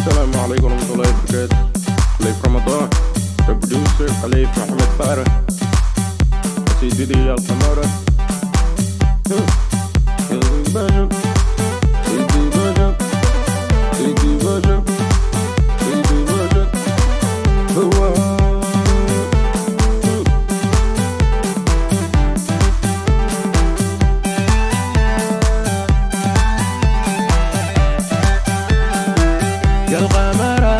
السلام عليكم ورحمة الله وبركاته. خليف رمضان، البروديوسر خليف محمد فارس، سيدي يا سمارة. سيدي باشا، سيدي باشا، سيدي باشا، سيدي باشا. هو يا القمرة،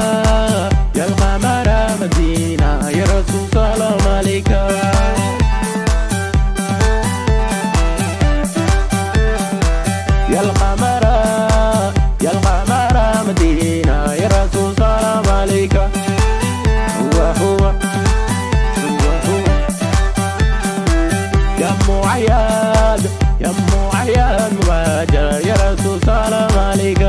يا القمرة مدينة، يا رسول سلام عليك. يا القمرة، يا القمرة مدينة، يا رسول سلام عليك. هو يا أم عياد، يا أم عياد مواجه، يا رسول سلام عليك.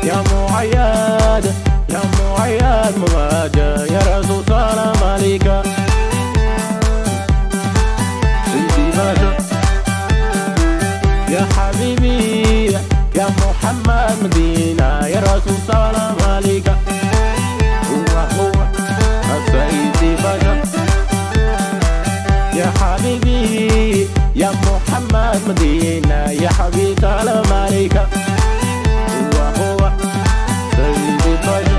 يا معياد، يا معياد مواجه، يا رسول سلام عليك. سيدي باشا يا حبيبي، يا محمد مدينة، يا رسول سلام عليك. هو سيدي باشا يا حبيبي، يا محمد مدينة، يا حبيبي سلام عليك. هو سيدي باشا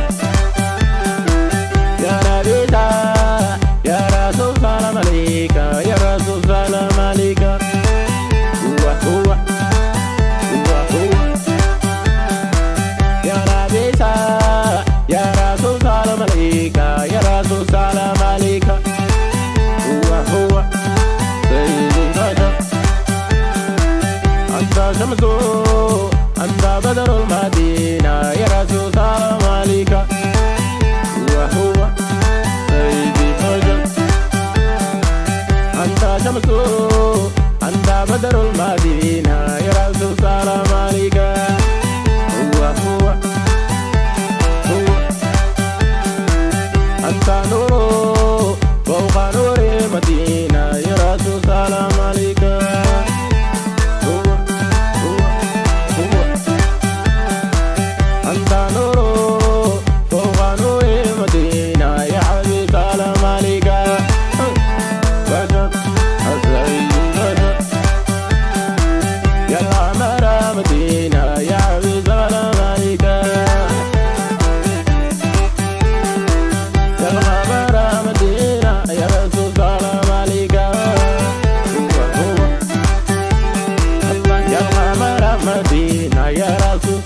يا نبينا، يا رسول سلام عليك، يا رسول سلام عليك. هو يا نبينا، يا رسول سلام عليك، يا رسول سلام عليك. هو سيدي باشا أنت شمسه، أنت بدر المدينة، يا رسول سلام عليك. هو سيدي باشا أنت شمسه، أنت بدر المدينة، يا رسول سلام عليك. هو أنت نوره فوق نور المدينة، يا رسول سلام عليك. أنت نور فوق نور المدينة، يا حبيبي سلام عليك. باشا سيدي باشا يا القمرة مدينة، يا حبيبي سلام عليك. يا القمرة مدينة، يا رسول سلام عليك. يا القمرة مدينة، يا رسول